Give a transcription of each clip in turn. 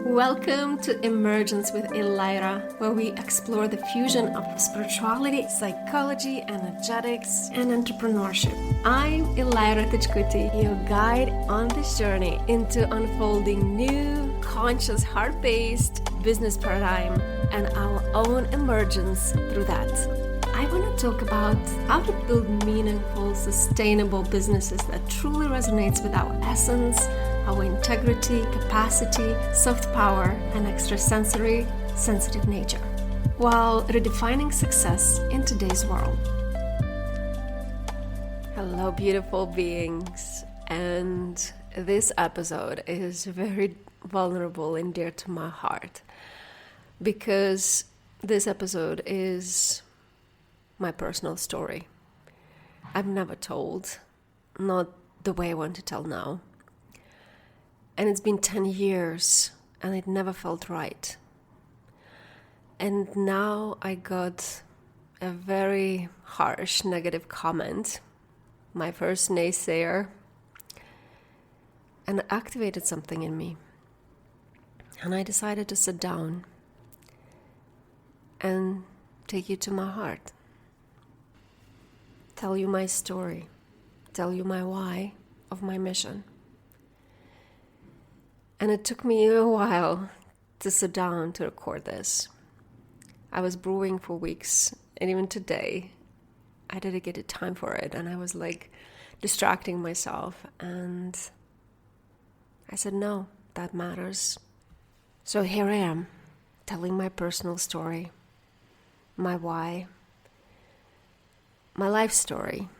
Welcome to Emergence with Elira, where we explore the fusion of spirituality, psychology, energetics, and entrepreneurship. I'm Elira Tachkuti, your guide on this journey into unfolding new, conscious, heart-based business paradigm and our own emergence through that. I want to talk about how to build meaningful, sustainable businesses that truly resonates with our essence, our integrity, capacity, soft power, and extrasensory, sensitive nature, while redefining success in today's world. Hello, beautiful beings. And this episode is very vulnerable and dear to my heart because this episode is my personal story. I've never told, not the way I want to tell now. And it's been 10 years and it never felt right. And now I got a very harsh negative comment, my first naysayer, and it activated something in me. And I decided to sit down and take you to my heart. Tell you my story, tell you my why of my mission. And it took me a while to sit down to record this. I was brewing for weeks, and even today, I dedicated time for it, and I was like distracting myself, and I said, no, that matters. So here I am, telling my personal story, my why, my life story,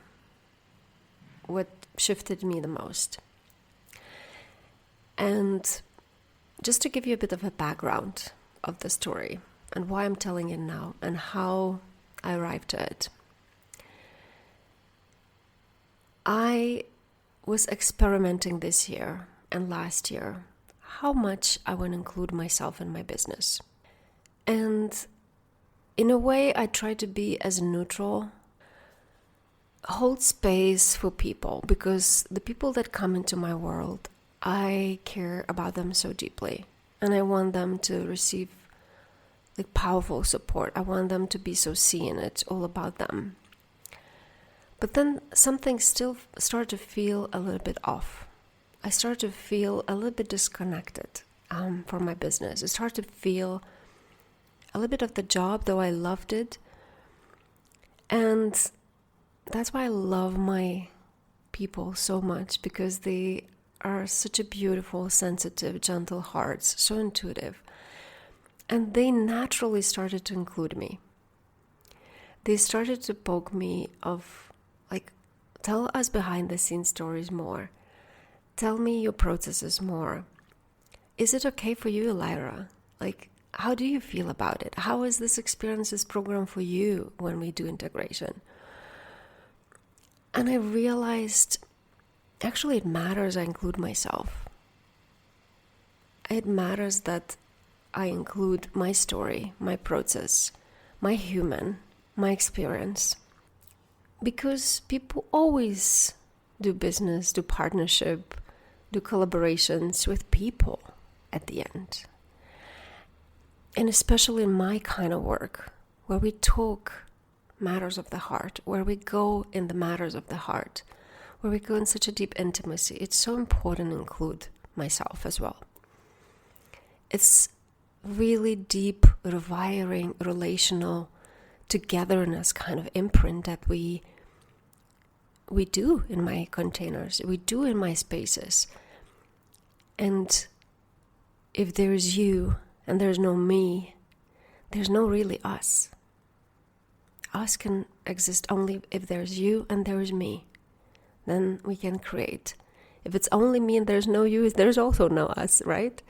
what shifted me the most. And just to give you a bit of a background of the story and why I'm telling it now and how I arrived at it. I was experimenting this year and last year how much I want to include myself in my business. And in a way, I try to be as neutral, hold space for people, because the people that come into my world, I care about them so deeply, and I want them to receive like powerful support. I want them to be so seen. It's all about them. But then something still started to feel a little bit off. I started to feel a little bit disconnected from my business. I started to feel a little bit of the job, though I loved it. And that's why I love my people so much, because they are such a beautiful, sensitive, gentle hearts, so intuitive. And they naturally started to include me. They started to poke me of, like, tell us behind the scenes stories more. Tell me your processes more. Is it okay for you, Elira? Like, how do you feel about it? How is this experience, this program for you when we do integration? And I realized, actually, it matters I include myself. It matters that I include my story, my process, my human, my experience. Because people always do business, do partnership, do collaborations with people at the end. And especially in my kind of work, where we talk matters of the heart, where we go in the matters of the heart, where we go in such a deep intimacy, it's so important to include myself as well. It's really deep, revering, relational togetherness kind of imprint that we do in my containers, we do in my spaces. And if there's you and there's no me, there's no really us. Us can exist only if there's you and there is me. Then we can create. If it's only me and there's no you, there's also no us, right?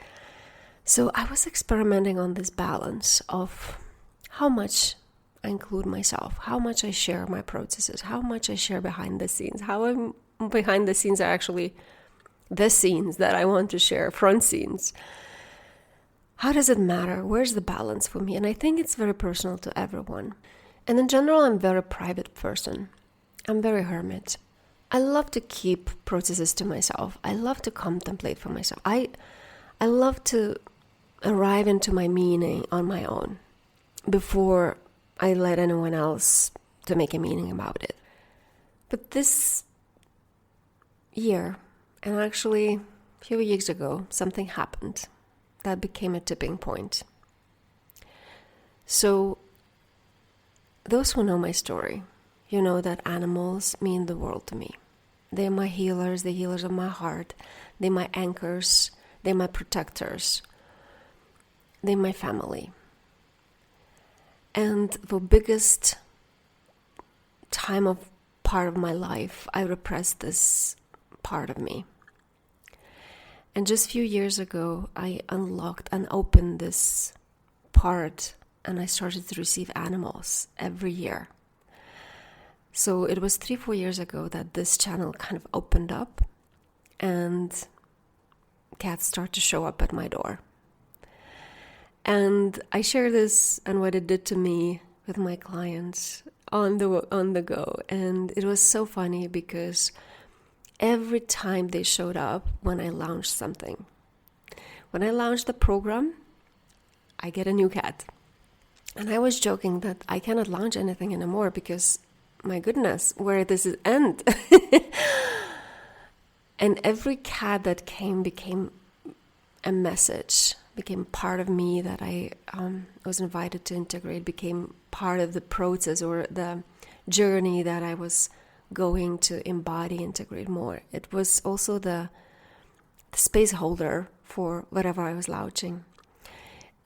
So I was experimenting on this balance of how much I include myself, how much I share my processes, how much I share behind the scenes, how behind the scenes are actually the scenes that I want to share, front scenes. How does it matter? Where's the balance for me? And I think it's very personal to everyone. And in general, I'm a very private person. I'm very hermit. I love to keep processes to myself. I love to contemplate for myself. I love to arrive into my meaning on my own before I let anyone else to make a meaning about it. But this year, and actually a few years ago, something happened that became a tipping point. So those who know my story, you know that animals mean the world to me. They're my healers, the healers of my heart. They're my anchors. They're my protectors. They're my family. And the biggest time of part of my life, I repressed this part of me. And just a few years ago, I unlocked and opened this part, and I started to receive animals every year. So it was 3-4 years ago that this channel kind of opened up, and cats start to show up at my door. And I share this and what it did to me with my clients on the go. And it was so funny because every time they showed up when I launched something. When I launched the program, I get a new cat. And I was joking that I cannot launch anything anymore because, my goodness, where does it end? And every cat that came became a message, became part of me that I was invited to integrate, became part of the process or the journey that I was going to embody, integrate more. It was also the space holder for whatever I was launching.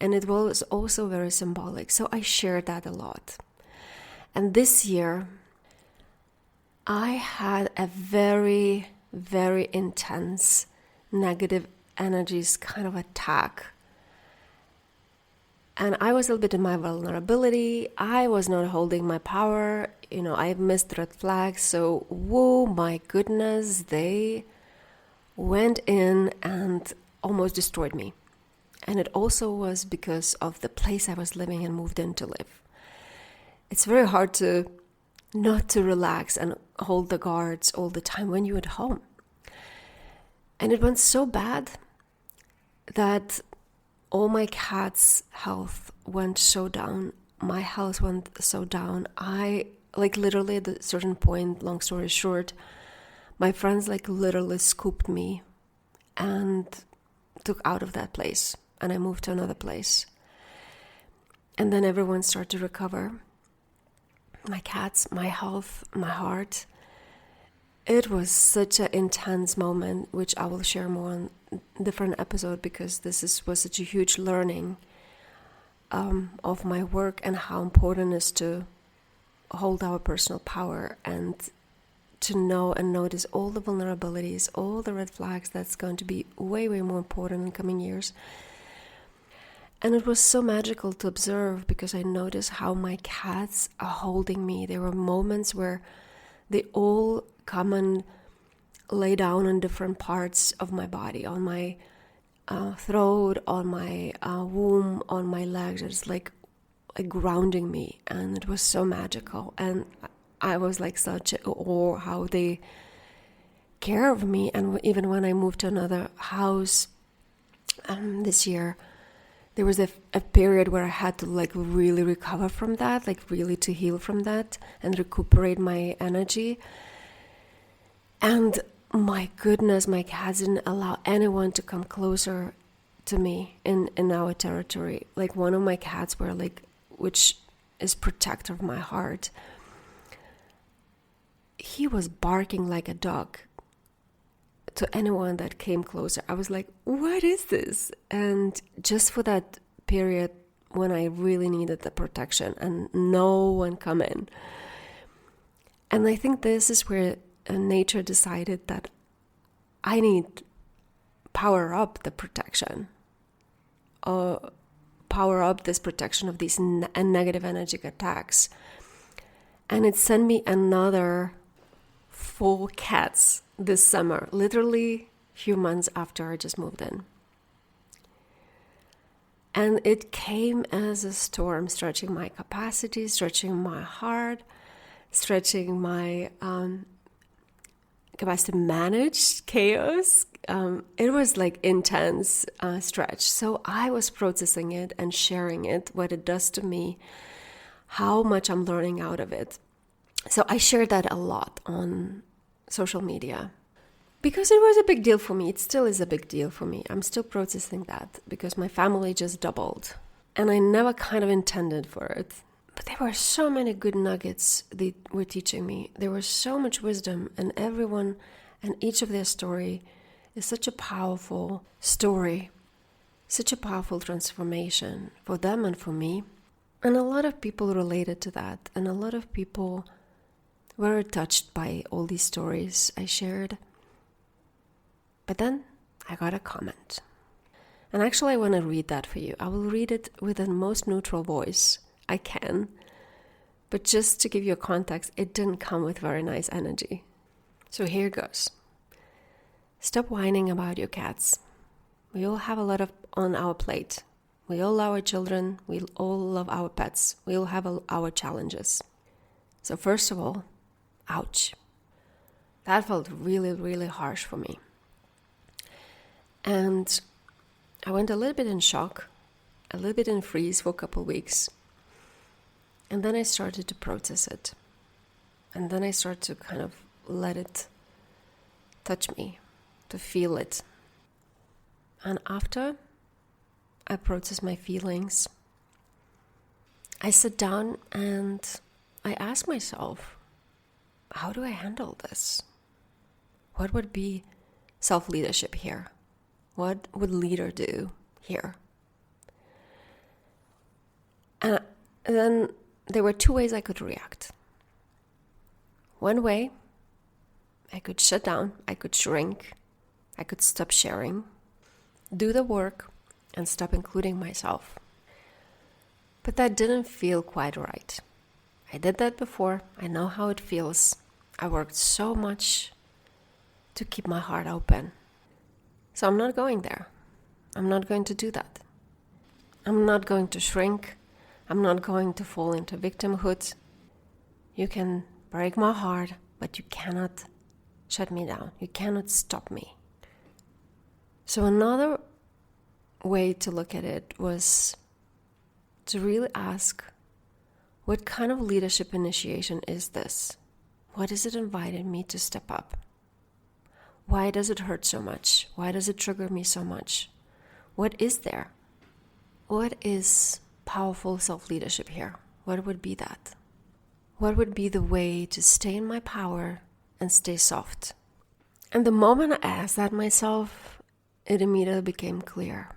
And it was also very symbolic. So I shared that a lot. And this year, I had a very, very intense negative energies kind of attack. And I was a little bit in my vulnerability. I was not holding my power. I missed red flags. So, whoa, my goodness, they went in and almost destroyed me. And it also was because of the place I was living and moved in to live. It's very hard to not to relax and hold the guards all the time when you're at home. And it went so bad that all my cats' health went so down. My health went so down. I, literally at a certain point, long story short, my friends literally scooped me and took out of that place. And I moved to another place. And then everyone started to recover. My cats, my health, my heart. It was such an intense moment, which I will share more on a different episode because was such a huge learning of my work and how important it is to hold our personal power and to know and notice all the vulnerabilities, all the red flags. That's going to be way, way more important in coming years. And it was so magical to observe because I noticed how my cats are holding me. There were moments where they all come and lay down on different parts of my body, on my throat, on my womb, on my legs. It's like grounding me, and it was so magical. And I was such an awe how they care of me. And even when I moved to another house this year, there was a period where I had to really recover from that, really to heal from that and recuperate my energy. And my goodness, my cats didn't allow anyone to come closer to me in our territory. One of my cats were which is protector of my heart, he was barking like a dog to anyone that came closer. I was like, what is this? And just for that period when I really needed the protection and no one come in. And I think this is where nature decided that I need power up the protection, power up this protection of these negative energetic attacks. And it sent me another 4 cats this summer, literally a few months after I just moved in. And it came as a storm, stretching my capacity, stretching my heart, stretching my capacity to manage chaos. It was like intense stretch. So I was processing it and sharing it, what it does to me, how much I'm learning out of it. So I shared that a lot on social media because it was a big deal for me. It still is a big deal for me. I'm still processing that because my family just doubled and I never kind of intended for it. But there were so many good nuggets they were teaching me. There was so much wisdom, and everyone and each of their story is such a powerful story, such a powerful transformation for them and for me. And a lot of people related to that, and a lot of people were touched by all these stories I shared. But then I got a comment. And actually I want to read that for you. I will read it with the most neutral voice I can, but just to give you a context, it didn't come with very nice energy. So here goes. Stop whining about your cats. We all have a lot on our plate. We all love our children. We all love our pets. We all have our challenges. So first of all, ouch. That felt really, really harsh for me. And I went a little bit in shock, a little bit in freeze for a couple of weeks. And then I started to process it. And then I started to kind of let it touch me, to feel it. And after I processed my feelings, I sat down and I asked myself, how do I handle this? What would be self-leadership here? What would leader do here? And then there were two ways I could react. One way, I could shut down, I could shrink, I could stop sharing, do the work, and stop including myself. But that didn't feel quite right. I did that before, I know how it feels. I worked so much to keep my heart open. So I'm not going there. I'm not going to do that. I'm not going to shrink. I'm not going to fall into victimhood. You can break my heart, but you cannot shut me down. You cannot stop me. So another way to look at it was to really ask, what kind of leadership initiation is this? What is it inviting me to step up? Why does it hurt so much? Why does it trigger me so much? What is there? What is powerful self-leadership here? What would be that? What would be the way to stay in my power and stay soft? And the moment I asked that myself, it immediately became clear.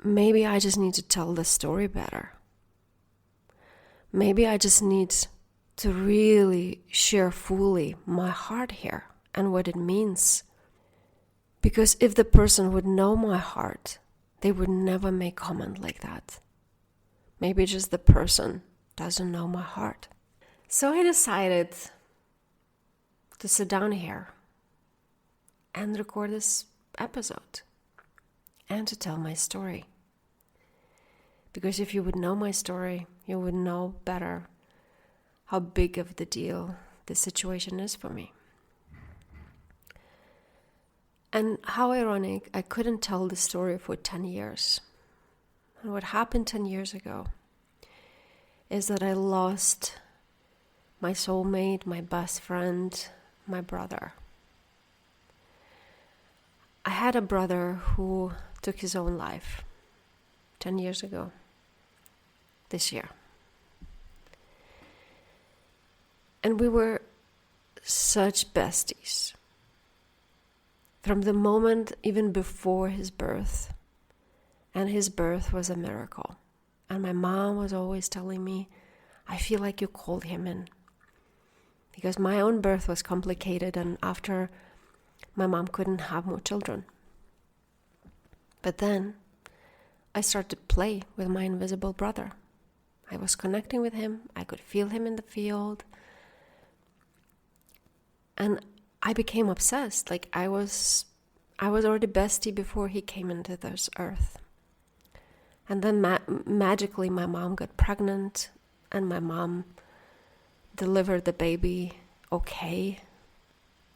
Maybe I just need to tell the story better. Maybe I just need to really share fully my heart here and what it means. Because if the person would know my heart, they would never make comment like that. Maybe just the person doesn't know my heart. So I decided to sit down here and record this episode and to tell my story. Because if you would know my story, you would know better how big of the deal this situation is for me. And how ironic, I couldn't tell the story for 10 years. And what happened 10 years ago is that I lost my soulmate, my best friend, my brother. I had a brother who took his own life 10 years ago, this year. And we were such besties. From the moment even before his birth. And his birth was a miracle. And my mom was always telling me, I feel like you called him in. Because my own birth was complicated, and after my mom couldn't have more children. But then I started to play with my invisible brother. I was connecting with him. I could feel him in the field. And I became obsessed. Like I was already bestie before he came into this earth. And then magically my mom got pregnant, and my mom delivered the baby okay.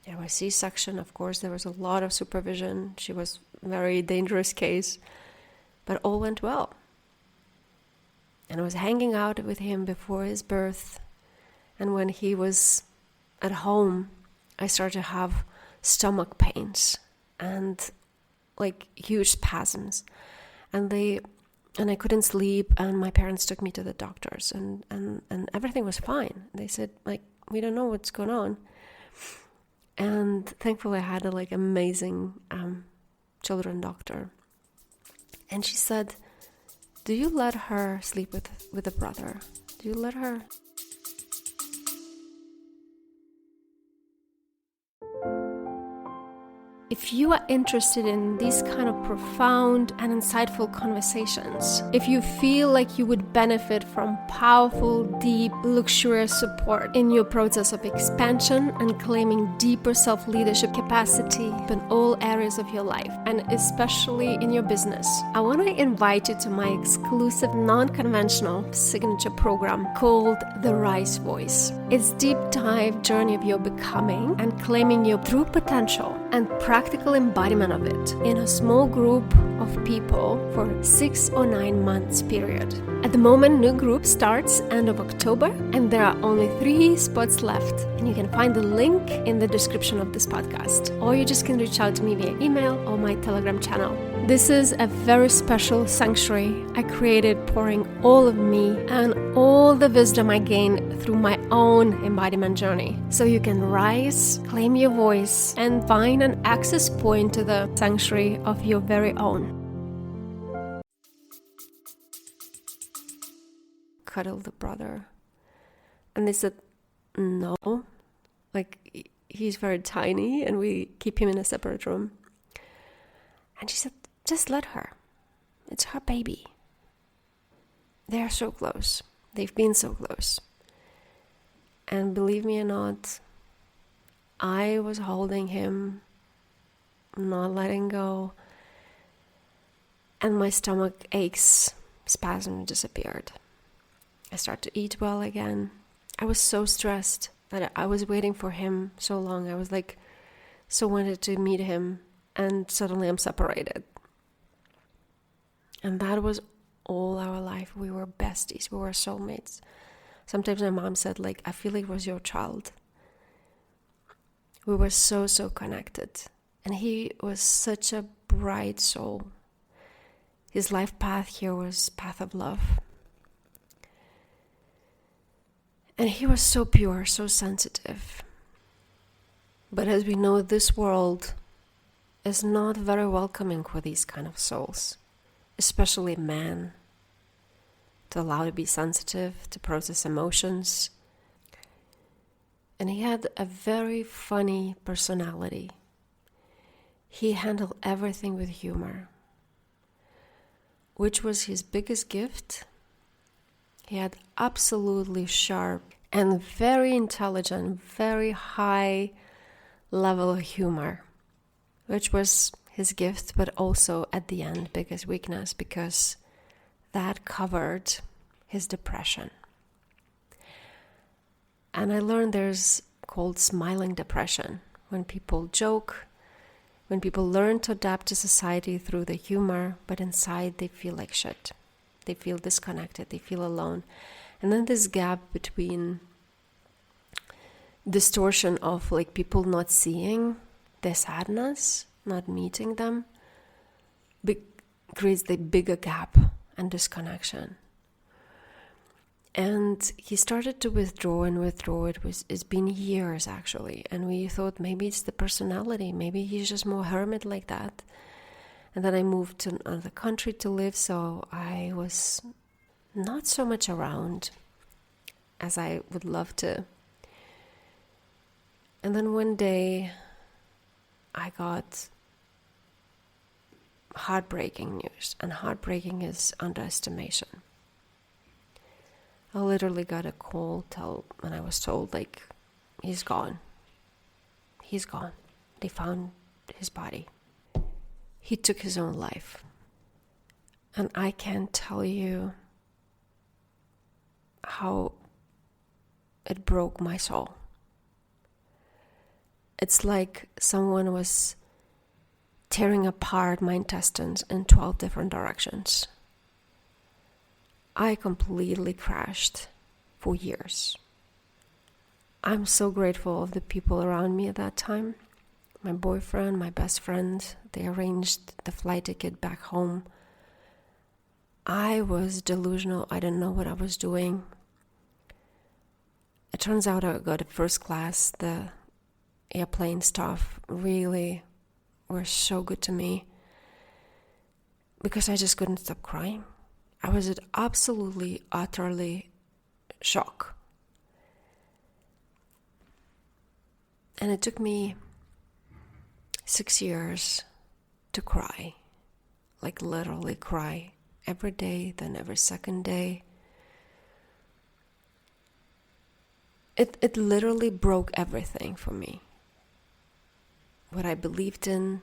There was C-section, of course. There was a lot of supervision. She was a very dangerous case. But all went well. And I was hanging out with him before his birth. And when he was at home, I started to have stomach pains and like huge spasms. And I couldn't sleep, and my parents took me to the doctors, and everything was fine. They said, like, we don't know what's going on. And thankfully I had a like amazing children doctor. And she said, do you let her sleep with a brother? Do you let her? If you are interested in these kind of profound and insightful conversations, if you feel like you would benefit from powerful, deep, luxurious support in your process of expansion and claiming deeper self-leadership capacity in all areas of your life, and especially in your business, I want to invite you to my exclusive non-conventional signature program called The Rise Voice. It's deep dive journey of your becoming and claiming your true potential and practical embodiment of it in a small group of people for 6 or 9 months period. At the moment, new group starts end of October, and there are only 3 spots left, and you can find the link in the description of this podcast, or you just can reach out to me via email or my Telegram channel. This is a very special sanctuary I created, pouring all of me and all the wisdom I gained through my own embodiment journey, so you can rise, claim your voice, and find an access point to the sanctuary of your very own. Cuddle the brother. And they said, no. Like, he's very tiny and we keep him in a separate room. And she said, just let her. It's her baby. They are so close. They've been so close. And believe me or not, I was holding him, not letting go. And my stomach aches, spasm disappeared. I started to eat well again. I was so stressed that I was waiting for him so long. I was like, so wanted to meet him, and suddenly I'm separated. And that was all our life. We were besties. We were soulmates. Sometimes my mom said, like, I feel like it was your child. We were so connected. And he was such a bright soul. His life path here was path of love. And he was so pure, so sensitive. But as we know, this world is not very welcoming for these kind of souls, especially men, to allow to be sensitive, to process emotions. And he had a very funny personality. He handled everything with humor, which was his biggest gift. He had absolutely sharp and very intelligent, very high level of humor, which was his gift, but also at the end biggest weakness, because that covered his depression. And I learned there's called smiling depression, when people joke, when people learn to adapt to society through the humor, but inside they feel like shit. They feel disconnected, they feel alone. And then this gap between distortion of like people not seeing their sadness, not meeting them, creates the bigger gap and disconnection. And he started to withdraw. It's been years actually. And we thought maybe it's the personality, maybe he's just more hermit like that. And then I moved to another country to live, so I was not so much around as I would love to. And then one day I got heartbreaking news, and heartbreaking is underestimation. I literally got a call and I was told, like, he's gone. He's gone. They found his body. He took his own life. And I can't tell you how it broke my soul. It's like someone was tearing apart my intestines in 12 different directions. I completely crashed for years. I'm so grateful of the people around me at that time. My boyfriend, my best friend, they arranged the flight ticket back home. I was delusional. I didn't know what I was doing. It turns out I got a first class. The airplane staff really were so good to me because I just couldn't stop crying. I was at absolutely, utterly shock. And it took me 6 years to cry, like literally cry every day, then every second day. It literally broke everything for me. What I believed in,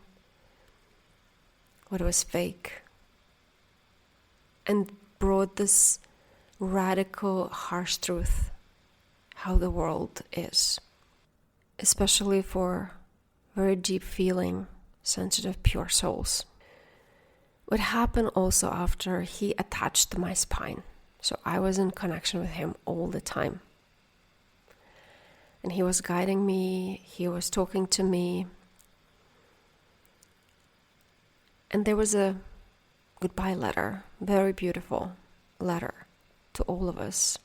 what was fake, and brought this radical, harsh truth, how the world is, especially for very deep feeling, sensitive, pure souls. What happened also after he attached my spine, so I was in connection with him all the time. And he was guiding me, he was talking to me. And there was a goodbye letter, very beautiful letter to all of us.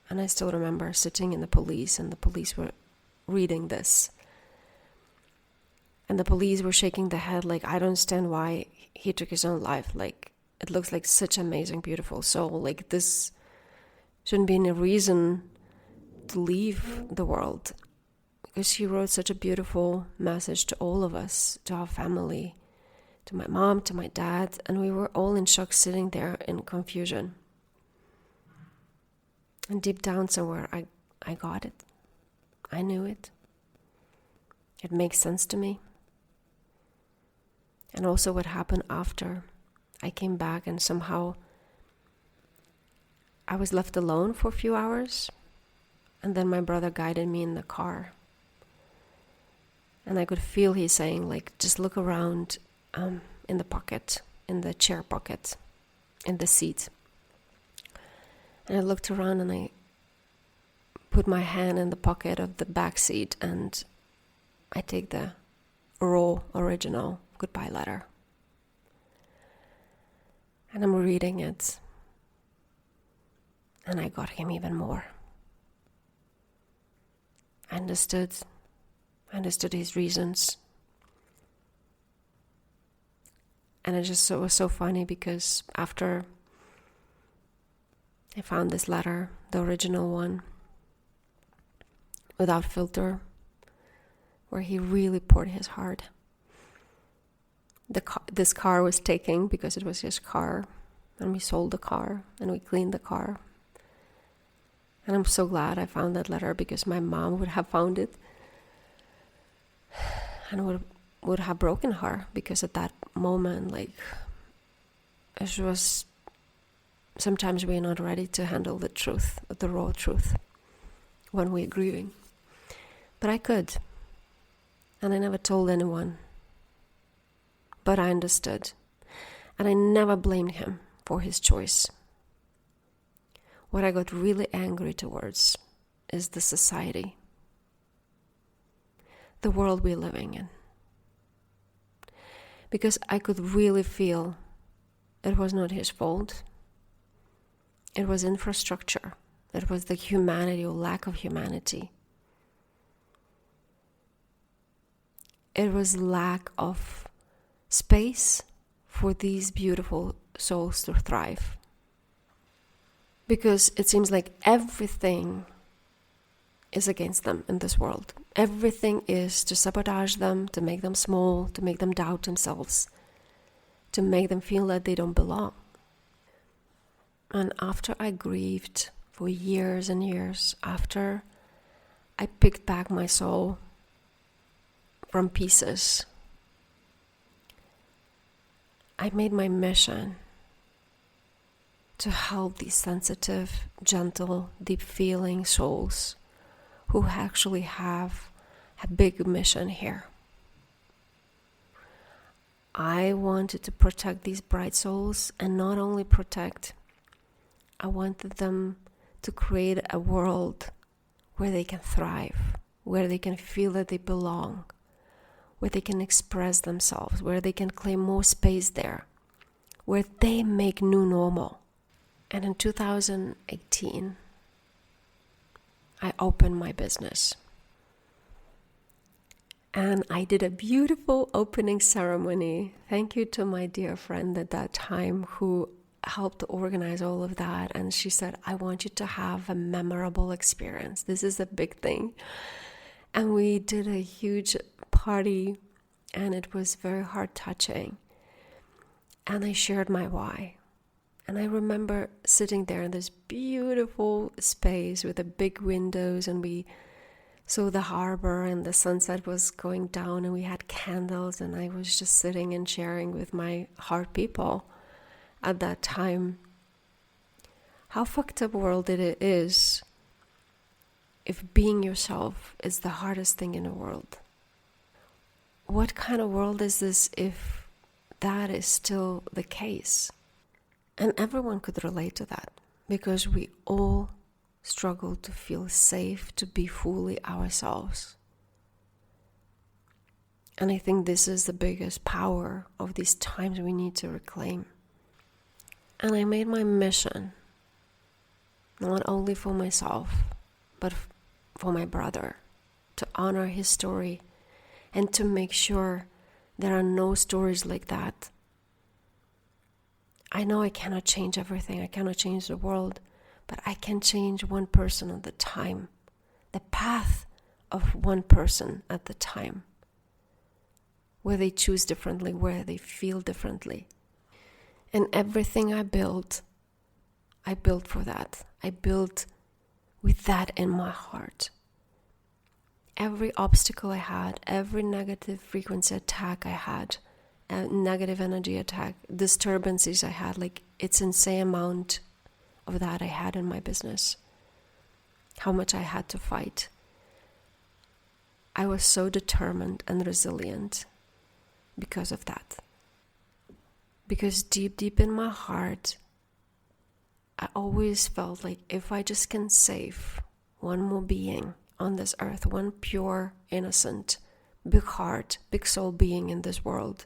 And I still remember sitting in the police, and the police were reading this. And the police were shaking their head like, I don't understand why he took his own life. Like, it looks like such an amazing, beautiful soul. Like, this shouldn't be any reason to leave the world. Because he wrote such a beautiful message to all of us, to our family, to my mom, to my dad, and we were all in shock, sitting there in confusion. And deep down somewhere, I got it. I knew it. It makes sense to me. And also what happened after I came back, and somehow I was left alone for a few hours, and then my brother guided me in the car. And I could feel he saying, like, just look around in the pocket, in the chair pocket, in the seat. And I looked around and I put my hand in the pocket of the back seat, and I take the raw, original goodbye letter. And I'm reading it. And I got him even more. I understood his reasons. And it just was so funny, because after I found this letter, the original one, without filter, where he really poured his heart. This car was taken because it was his car, and we sold the car and we cleaned the car. And I'm so glad I found that letter, because my mom would have found it and would have broken her, because at that moment, like, it was, sometimes we're not ready to handle the truth, the raw truth, when we're grieving. But I could, and I never told anyone, but I understood, and I never blamed him for his choice. What I got really angry towards is the society, the world we're living in. Because I could really feel it was not his fault. It was infrastructure. It was the humanity or lack of humanity. It was lack of space for these beautiful souls to thrive. Because it seems like everything is against them in this world. Everything is to sabotage them, to make them small, to make them doubt themselves, to make them feel that they don't belong. And after I grieved for years and years, after I picked back my soul from pieces, I made my mission to help these sensitive, gentle, deep-feeling souls who actually have a big mission here. I wanted to protect these bright souls, and not only protect, I wanted them to create a world where they can thrive, where they can feel that they belong, where they can express themselves, where they can claim more space there, where they make new normal. And in 2018, I opened my business. And I did a beautiful opening ceremony. Thank you to my dear friend at that time who helped organize all of that. And she said, I want you to have a memorable experience. This is a big thing. And we did a huge party, and it was very heart-touching. And I shared my why. And I remember sitting there in this beautiful space with the big windows, and we saw the harbor and the sunset was going down, and we had candles, and I was just sitting and sharing with my heart people at that time how fucked up world it is if being yourself is the hardest thing in the world. What kind of world is this if that is still the case? And everyone could relate to that, because we all struggle to feel safe, to be fully ourselves. And I think this is the biggest power of these times we need to reclaim. And I made my mission, not only for myself, but for my brother, to honor his story and to make sure there are no stories like that. I know I cannot change everything, I cannot change the world, but I can change one person at a time, the path of one person at the time, where they choose differently, where they feel differently. And everything I built for that. I built with that in my heart. Every obstacle I had, every negative frequency attack I had, negative energy attack, disturbances I had, like it's insane amount of that I had in my business. How much I had to fight. I was so determined and resilient because of that. Because deep in my heart, I always felt like if I just can save one more being on this earth, one pure, innocent, big heart, big soul being in this world,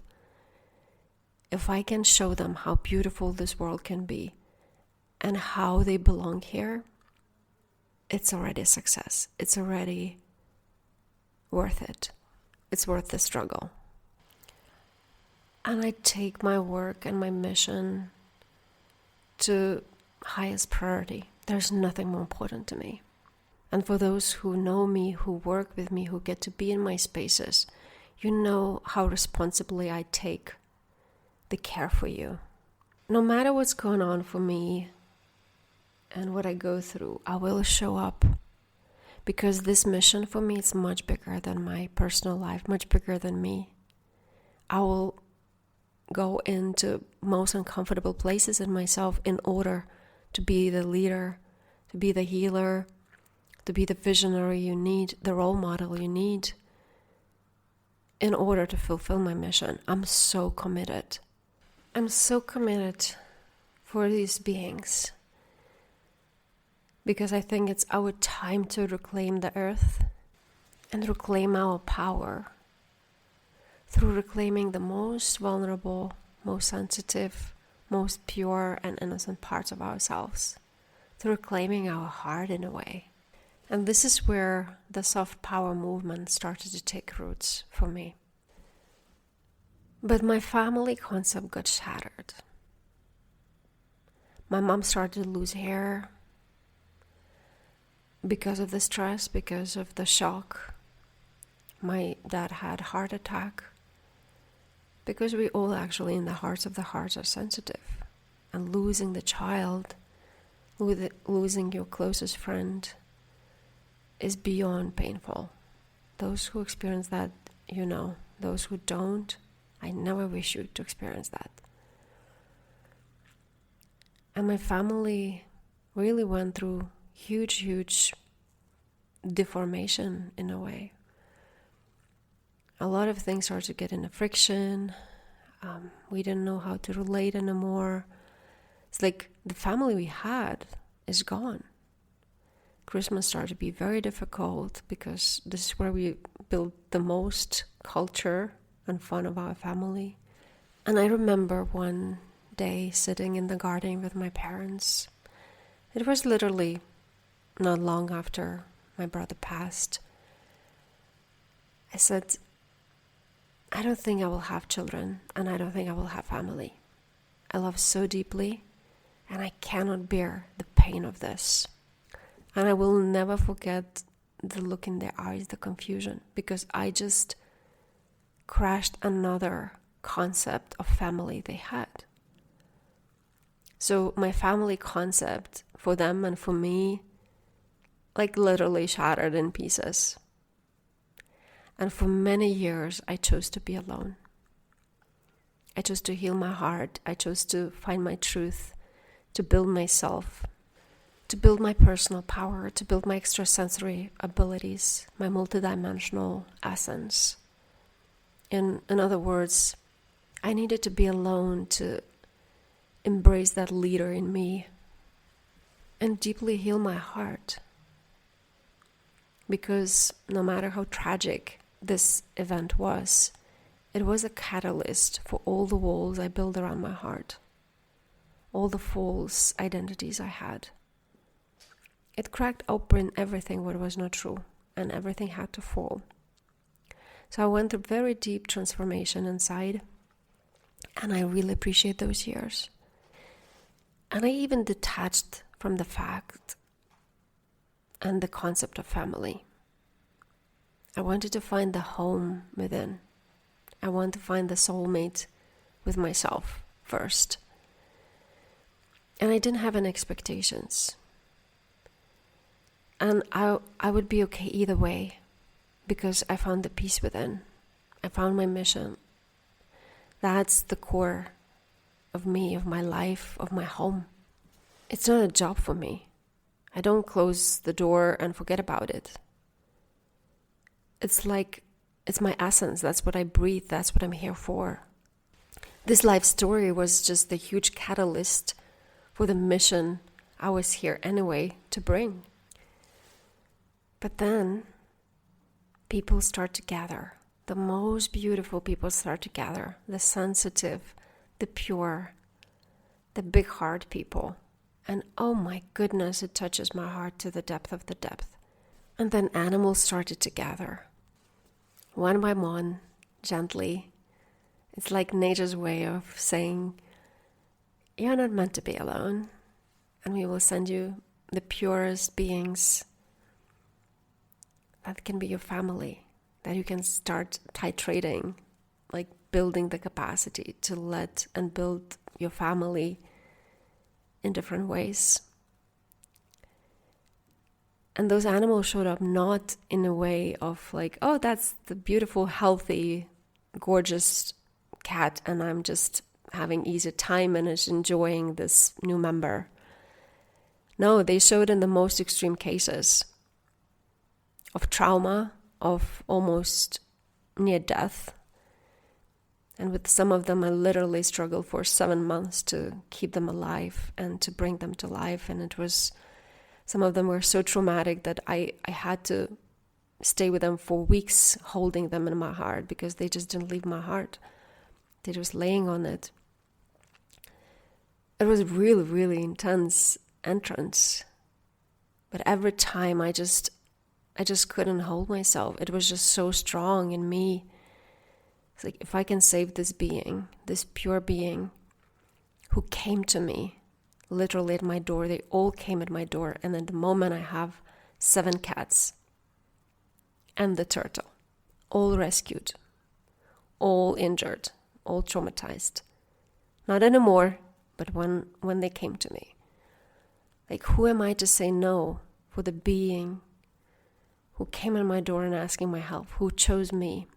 if I can show them how beautiful this world can be and how they belong here, it's already a success. It's already worth it. It's worth the struggle. And I take my work and my mission to highest priority. There's nothing more important to me. And for those who know me, who work with me, who get to be in my spaces, you know how responsibly I take the care for you. No matter what's going on for me and what I go through, I will show up, because this mission for me is much bigger than my personal life, much bigger than me. I will go into most uncomfortable places in myself in order to be the leader, to be the healer, to be the visionary you need, the role model you need in order to fulfill my mission. I'm so committed. I'm so committed for these beings, because I think it's our time to reclaim the earth and reclaim our power through reclaiming the most vulnerable, most sensitive, most pure and innocent parts of ourselves, through reclaiming our heart in a way. And this is where the soft power movement started to take roots for me. But my family concept got shattered. My mom started to lose hair because of the stress, because of the shock. My dad had a heart attack, because we all actually in the hearts of the hearts are sensitive. And losing the child, losing your closest friend is beyond painful. Those who experience that, you know. Those who don't, I never wish you to experience that. And my family really went through huge deformation in a way. A lot of things started to get into friction. We didn't know how to relate anymore. It's like the family we had is gone. Christmas started to be very difficult because this is where we built the most culture and fun of our family. And I remember one day sitting in the garden with my parents. It was literally not long after my brother passed. I said, I don't think I will have children, and I don't think I will have family. I love so deeply, and I cannot bear the pain of this. And I will never forget the look in their eyes, the confusion, because I just crashed another concept of family they had. So my family concept for them and for me, like literally shattered in pieces. And for many years, I chose to be alone. I chose to heal my heart. I chose to find my truth, to build myself, to build my personal power, to build my extrasensory abilities, my multidimensional essence. In other words, I needed to be alone to embrace that leader in me and deeply heal my heart. Because no matter how tragic this event was, it was a catalyst for all the walls I built around my heart, all the false identities I had. It cracked open everything what was not true, and everything had to fall. So I went through very deep transformation inside, and I really appreciate those years. And I even detached from the fact and the concept of family. I wanted to find the home within. I want to find the soulmate with myself first. And I didn't have any expectations. And I would be okay either way, because I found the peace within. I found my mission. That's the core of me, of my life, of my home. It's not a job for me. I don't close the door and forget about it. It's like, it's my essence. That's what I breathe. That's what I'm here for. This life story was just the huge catalyst for the mission I was here anyway to bring. But then people start to gather. The most beautiful people start to gather. The sensitive, the pure, the big heart people. And oh my goodness, it touches my heart to the depth of the depth. And then animals started to gather. One by one, gently. It's like nature's way of saying, you're not meant to be alone. And we will send you the purest beings that can be your family, that you can start titrating, like building the capacity to let and build your family in different ways. And those animals showed up not in a way of like, oh, that's the beautiful, healthy, gorgeous cat, and I'm just having easy time and is enjoying this new member. No, they showed in the most extreme cases of trauma, of almost near death. And with some of them, I literally struggled for 7 months to keep them alive and to bring them to life. And it was, some of them were so traumatic that I had to stay with them for weeks, holding them in my heart, because they just didn't leave my heart. They just laying on it. It was really, really intense entrance. But every time I just couldn't hold myself. It was just so strong in me. It's like, if I can save this being, this pure being who came to me, literally at my door, they all came at my door. And at the moment I have 7 cats and the turtle, all rescued, all injured, all traumatized. Not anymore, but when they came to me. Like, who am I to say no for the being who came in my door and asking my help, who chose me?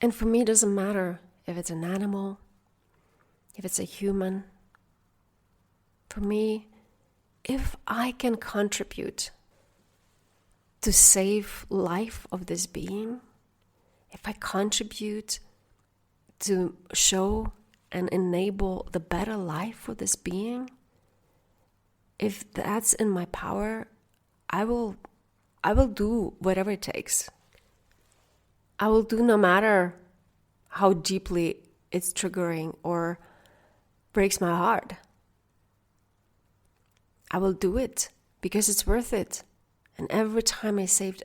And for me, it doesn't matter if it's an animal, if it's a human. For me, if I can contribute to save life of this being, if I contribute to show and enable the better life for this being, if that's in my power, I will do whatever it takes. I will do no matter how deeply it's triggering or breaks my heart. I will do it because it's worth it. And every time I saved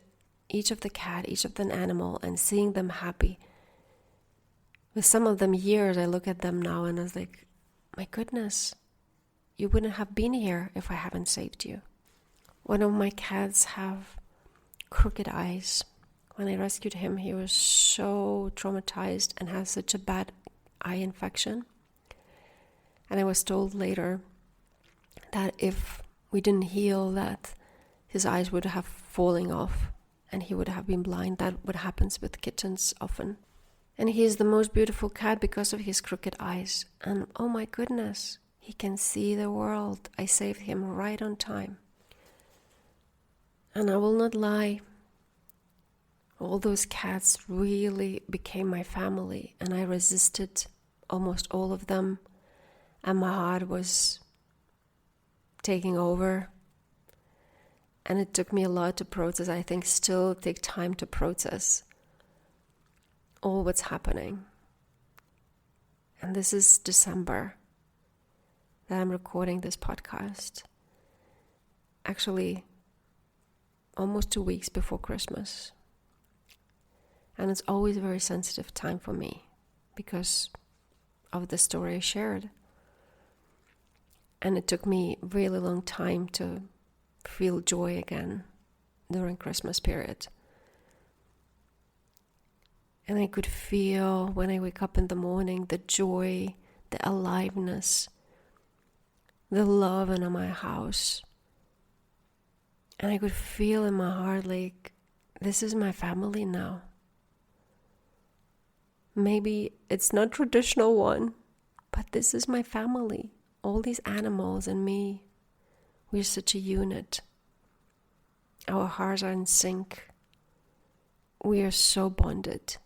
each of the cat, each of the animal, and seeing them happy, with some of them years, I look at them now and I was like, my goodness, you wouldn't have been here if I haven't saved you. One of my cats have crooked eyes. When I rescued him, he was so traumatized and has such a bad eye infection. And I was told later that if we didn't heal that, his eyes would have fallen off and he would have been blind. That's what happens with kittens often. And he is the most beautiful cat because of his crooked eyes. And oh my goodness, he can see the world. I saved him right on time. And I will not lie, all those cats really became my family, and I resisted almost all of them, and my heart was taking over. And it took me a lot to process. I think still take time to process all what's happening. And this is December that I'm recording this podcast. Actually, almost 2 weeks before Christmas. And it's always a very sensitive time for me because of the story I shared. And it took me a really long time to feel joy again during Christmas period. And I could feel when I wake up in the morning the joy, the aliveness, the love in my house. And I could feel in my heart like, this is my family now. Maybe it's not traditional one, but this is my family. All these animals and me, we're such a unit. Our hearts are in sync. We are so bonded.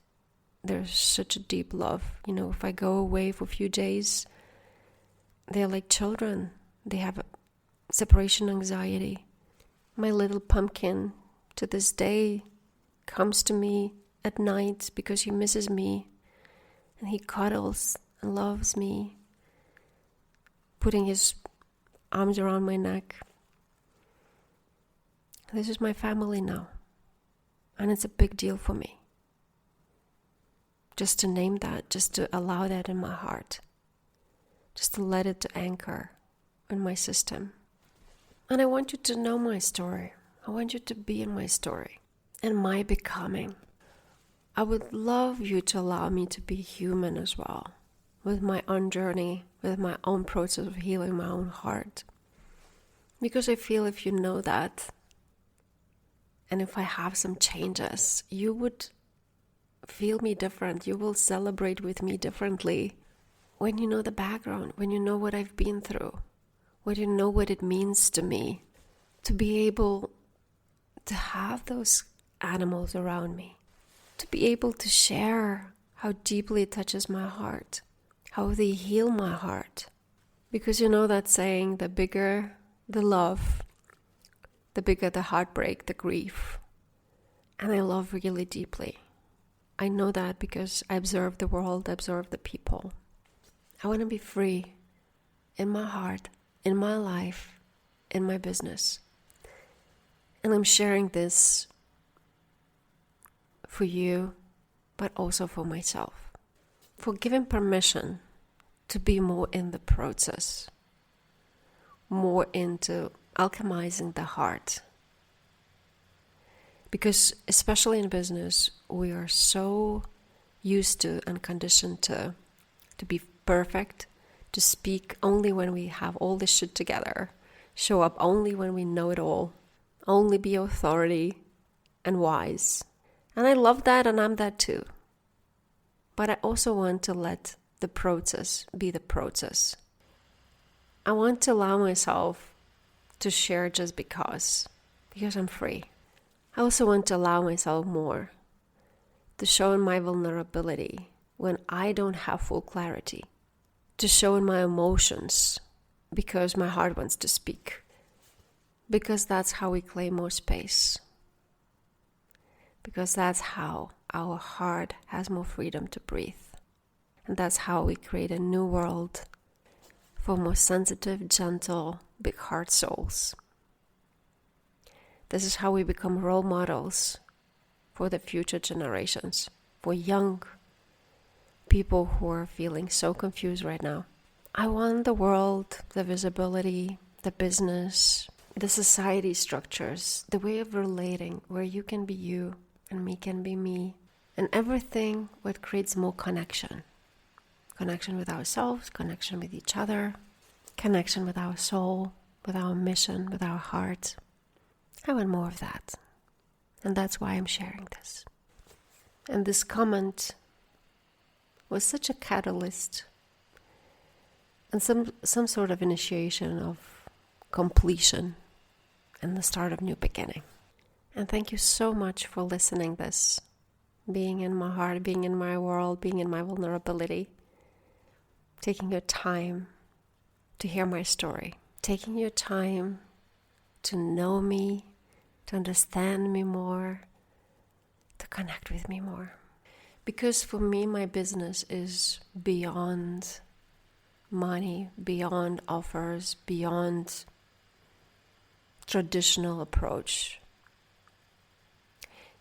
There's such a deep love. You know, if I go away for a few days, they're like children. They have separation anxiety. My little pumpkin to this day comes to me at night because he misses me. And he cuddles and loves me, putting his arms around my neck. This is my family now. And it's a big deal for me. Just to name that, just to allow that in my heart. Just to let it to anchor in my system. And I want you to know my story. I want you to be in my story and my becoming. I would love you to allow me to be human as well, with my own journey, with my own process of healing my own heart. Because I feel if you know that, and if I have some changes, you would feel me different. You will celebrate with me differently when you know the background, when you know what I've been through, when you know what it means to me to be able to have those animals around me. To be able to share how deeply it touches my heart, how they heal my heart. Because you know that saying, the bigger the love, the bigger the heartbreak, the grief. And I love really deeply. I know that because I observe the world, I observe the people. I want to be free in my heart, in my life, in my business. And I'm sharing this for you, but also for myself. For giving permission to be more in the process, more into alchemizing the heart. Because especially in business, we are so used to and conditioned to be perfect, to speak only when we have all this shit together, show up only when we know it all, only be authority and wise. And I love that, and I'm that too. But I also want to let the process be the process. I want to allow myself to share just because I'm free. I also want to allow myself more to show in my vulnerability when I don't have full clarity, to show in my emotions because my heart wants to speak, because that's how we claim more space, because that's how our heart has more freedom to breathe, and that's how we create a new world for more sensitive, gentle, big heart souls. This is how we become role models for the future generations, for young people who are feeling so confused right now. I want the world, the visibility, the business, the society structures, the way of relating where you can be you and me can be me, and everything what creates more connection. Connection with ourselves, connection with each other, connection with our soul, with our mission, with our heart. I want more of that. And that's why I'm sharing this. And this comment was such a catalyst and some sort of initiation of completion and the start of new beginning. And thank you so much for listening this, being in my heart, being in my world, being in my vulnerability, taking your time to hear my story, taking your time to know me, to understand me more, to connect with me more. Because for me, my business is beyond money, beyond offers, beyond traditional approach.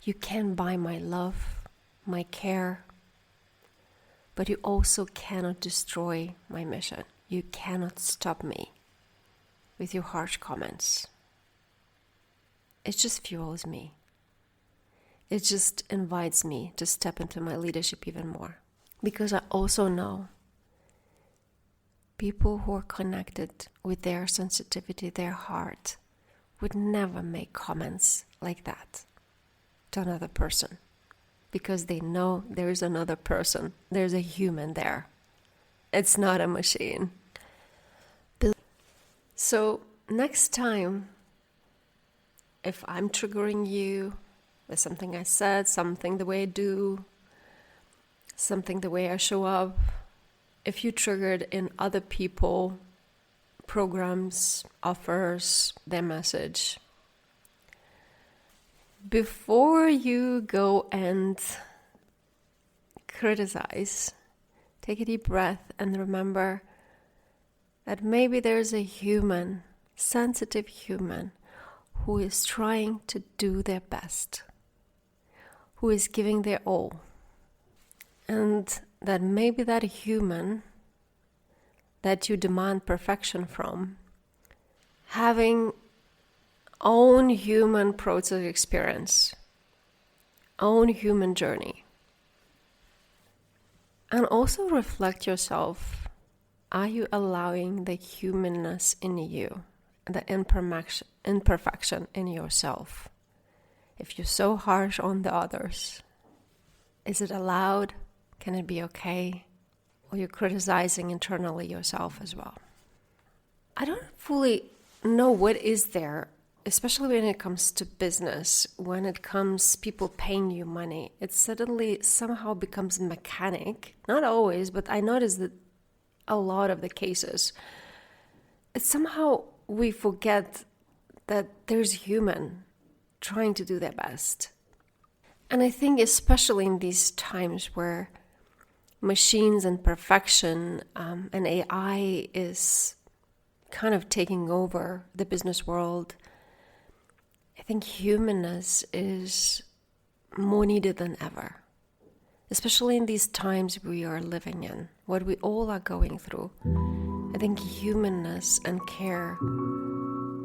You can buy my love, my care, but you also cannot destroy my mission. You cannot stop me with your harsh comments. It just fuels me. It just invites me to step into my leadership even more. Because I also know people who are connected with their sensitivity, their heart, would never make comments like that to another person. Because they know there is another person. There's a human there. It's not a machine. So next time, if I'm triggering you with something I said, something the way I do, something the way I show up, if you triggered in other people, programs, offers, their message, before you go and criticize, take a deep breath and remember that maybe there's a human, sensitive human, who is trying to do their best, who is giving their all. And that maybe that human that you demand perfection from, having own human process experience, own human journey. And also reflect yourself. Are you allowing the humanness in you, the imperfection in yourself? If you're so harsh on the others, is it allowed? Can it be okay? Or you're criticizing internally yourself as well? I don't fully know what is there, especially when it comes to business, when it comes people paying you money. It suddenly somehow becomes mechanic. Not always, but I notice that a lot of the cases, it's somehow we forget that there's human trying to do their best. And I think especially in these times where machines and perfection and AI is kind of taking over the business world, I think humanness is more needed than ever. Especially in these times we are living in, what we all are going through. I think humanness and care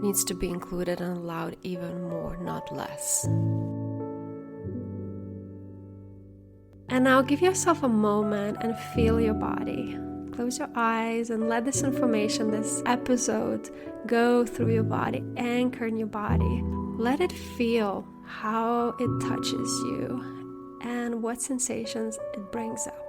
needs to be included and allowed even more, not less. And now give yourself a moment and feel your body. Close your eyes and let this information, this episode, go through your body, anchor in your body. Let it feel how it touches you and what sensations it brings up.